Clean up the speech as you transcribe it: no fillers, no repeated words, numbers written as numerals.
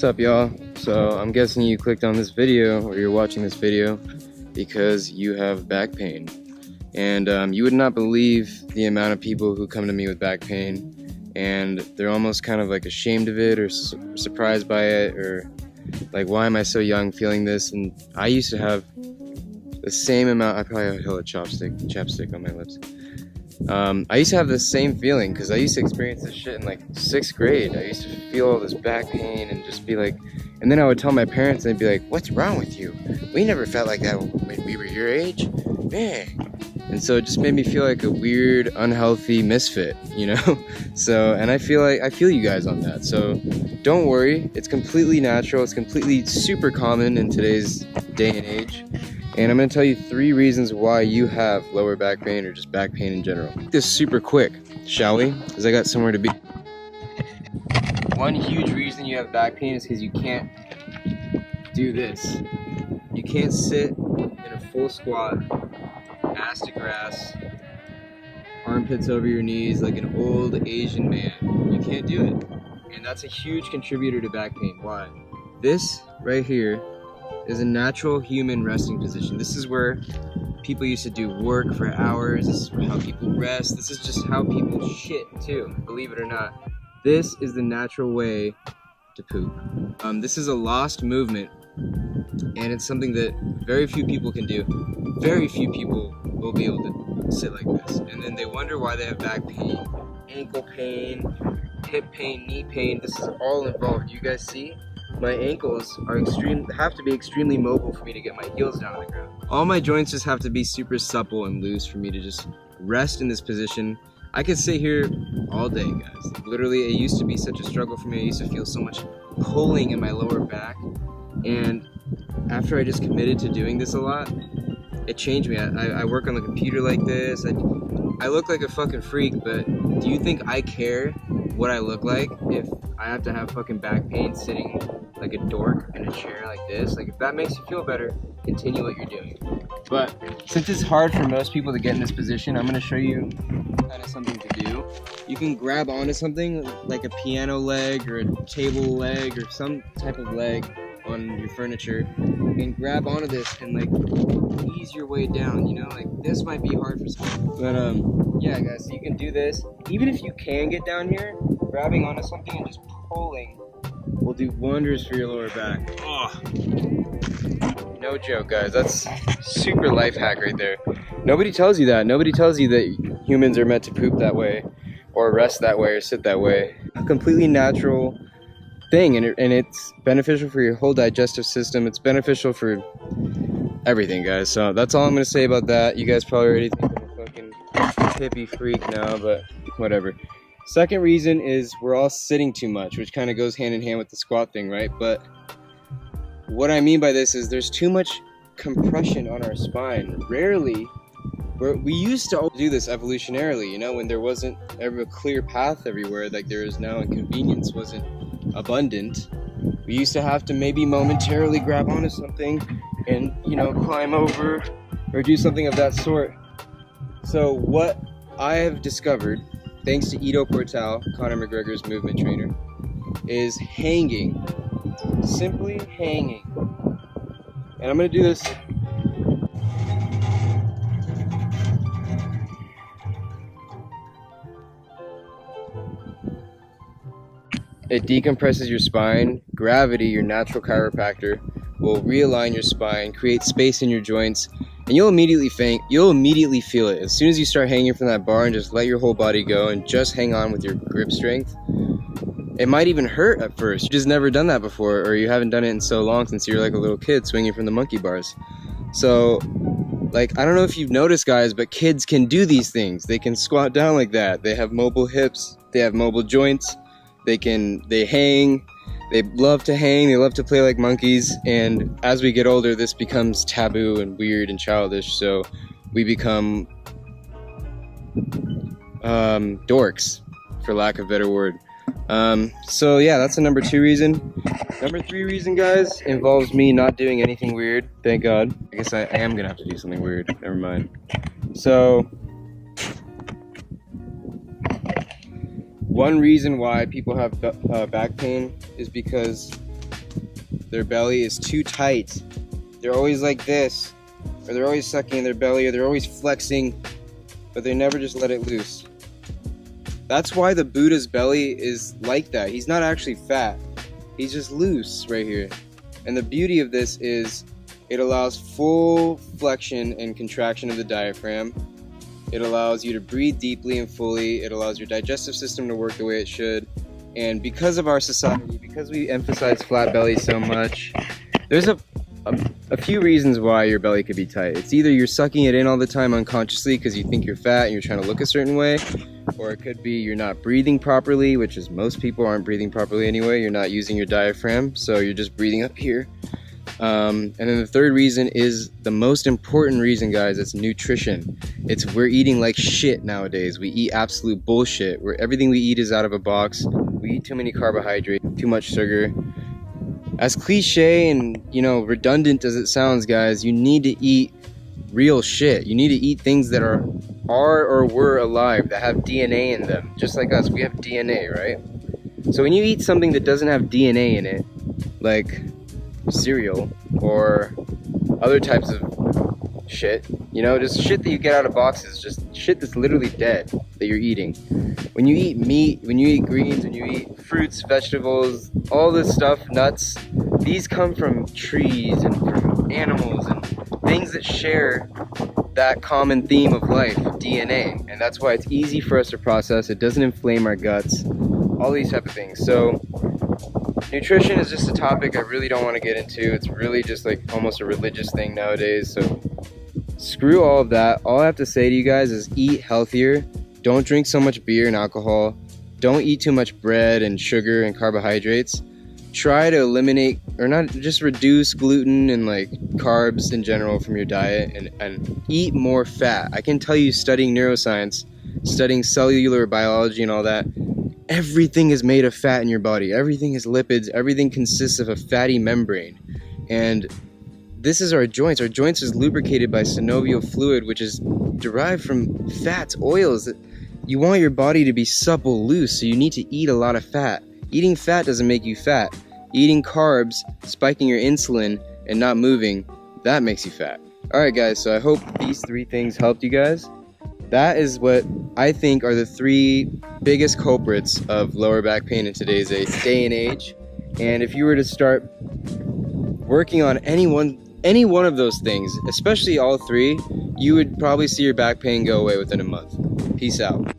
up, y'all? So I'm guessing you clicked on this video, or you're watching this video because you have back pain. And you would not believe the amount of people who come to me with back pain and they're almost kind of like ashamed of it or surprised by it, or like, why am I so young feeling this? And I used to have the same amount. I probably held a chapstick on my lips. I used to have the same feeling because I used to experience this shit in like 6th grade. I used to feel all this back pain and just be like, and then I would tell my parents and they'd be like, what's wrong with you? We never felt like that when we were your age, man. And so it just made me feel like a weird, unhealthy misfit, you know? So, and I feel you guys on that. So don't worry, it's completely natural. It's completely super common in today's day and age. And I'm gonna tell you 3 reasons why you have lower back pain or just back pain in general. This is super quick, shall we? Because I got somewhere to be. One huge reason you have back pain is because you can't do this. You can't sit in a full squat, ass to grass, armpits over your knees like an old Asian man. You can't do it. And that's a huge contributor to back pain. Why? This right here is a natural human resting position. This is where people used to do work for hours. This is how people rest. This is just how people shit too, believe it or not. This is the natural way to poop. This is a lost movement, and it's something that very few people can do. Very few people will be able to sit like this, and then they wonder why they have back pain, ankle pain, hip pain, knee pain. This is all involved. You guys see? My ankles have to be extremely mobile for me to get my heels down on the ground. All my joints just have to be super supple and loose for me to just rest in this position. I could sit here all day, guys. Literally, it used to be such a struggle for me. I used to feel so much pulling in my lower back. And after I just committed to doing this a lot, it changed me. I work on the computer like this. I look like a fucking freak, but do you think I care what I look like if I have to have fucking back pain sitting like a dork in a chair like this? Like, if that makes you feel better, continue what you're doing. But since it's hard for most people to get in this position, I'm gonna show you kind of something to do. You can grab onto something like a piano leg or a table leg or some type of leg on your furniture and grab onto this and like ease your way down, you know? Like, this might be hard for some, but yeah guys, so you can do this. Even if you can get down here, grabbing onto something and just pulling will do wonders for your lower back. Oh, no joke, guys. That's super life hack right there. Nobody tells you that. Nobody tells you that humans are meant to poop that way or rest that way or sit that way. A completely natural thing, and it's beneficial for your whole digestive system. It's beneficial for everything, guys. So that's all I'm gonna say about that. You guys probably already think I'm a fucking hippie freak now, but whatever. Second reason is we're all sitting too much, which kind of goes hand in hand with the squat thing, right? But what I mean by this is there's too much compression on our spine. Rarely, we used to do this evolutionarily, you know, when there wasn't ever a clear path everywhere like there is now and convenience wasn't abundant. We used to have to maybe momentarily grab onto something and, you know, climb over or do something of that sort. So what I have discovered, thanks to Ido Portal, Conor McGregor's movement trainer, is hanging. Simply hanging. And I'm gonna do this. It decompresses your spine. Gravity, your natural chiropractor, will realign your spine, create space in your joints, and you'll immediately feel it. As soon as you start hanging from that bar and just let your whole body go and just hang on with your grip strength, it might even hurt at first. You've just never done that before, or you haven't done it in so long since you were like a little kid swinging from the monkey bars. So, like, I don't know if you've noticed, guys, but kids can do these things. They can squat down like that. They have mobile hips. They have mobile joints. They hang. They love to hang. They love to play like monkeys. And as we get older, this becomes taboo and weird and childish. So we become dorks, for lack of a better word. So yeah, that's the number 2 reason. Number 3 reason, guys, involves me not doing anything weird. Thank God. I guess I am gonna have to do something weird. Never mind. So one reason why people have back pain is because their belly is too tight. They're always like this, or they're always sucking in their belly, or they're always flexing, but they never just let it loose. That's why the Buddha's belly is like that. He's not actually fat. He's just loose right here. And the beauty of this is it allows full flexion and contraction of the diaphragm. It allows you to breathe deeply and fully. It allows your digestive system to work the way it should. And because of our society, because we emphasize flat belly so much, there's a few reasons why your belly could be tight. It's either you're sucking it in all the time unconsciously because you think you're fat and you're trying to look a certain way, or it could be you're not breathing properly, which is most people aren't breathing properly anyway. You're not using your diaphragm, so you're just breathing up here. And then the third reason is the most important reason, guys. It's nutrition. We're eating like shit nowadays. We eat absolute bullshit. Everything we eat is out of a box. We eat too many carbohydrates, too much sugar. As cliche and, redundant as it sounds, guys, you need to eat real shit. You need to eat things that are or were alive, that have DNA in them. Just like us, we have DNA, right? So when you eat something that doesn't have DNA in it, like cereal or other types of shit, just shit that you get out of boxes, just shit that's literally dead that you're eating. When you eat meat, when you eat greens, when you eat fruits, vegetables, all this stuff, nuts, these come from trees and from animals and things that share that common theme of life, DNA. And that's why it's easy for us to process. It doesn't inflame our guts, all these type of things. So nutrition is just a topic I really don't want to get into. It's really just like almost a religious thing nowadays. So screw all of that. All I have to say to you guys is eat healthier. Don't drink so much beer and alcohol. Don't eat too much bread and sugar and carbohydrates. Try to eliminate, or not, just reduce gluten and like carbs in general from your diet, and eat more fat. I can tell you, studying neuroscience, studying cellular biology and all that, everything is made of fat in your body. Everything is lipids. Everything consists of a fatty membrane. And this is our joints. Our joints is lubricated by synovial fluid, which is derived from fats, oils. You want your body to be supple, loose, so you need to eat a lot of fat. Eating fat doesn't make you fat. Eating carbs, spiking your insulin, and not moving, that makes you fat. Alright guys, so I hope these 3 things helped you guys. That is what I think are the 3 biggest culprits of lower back pain in today's day and age. And if you were to start working on any one of those things, especially all 3, you would probably see your back pain go away within a month. Peace out.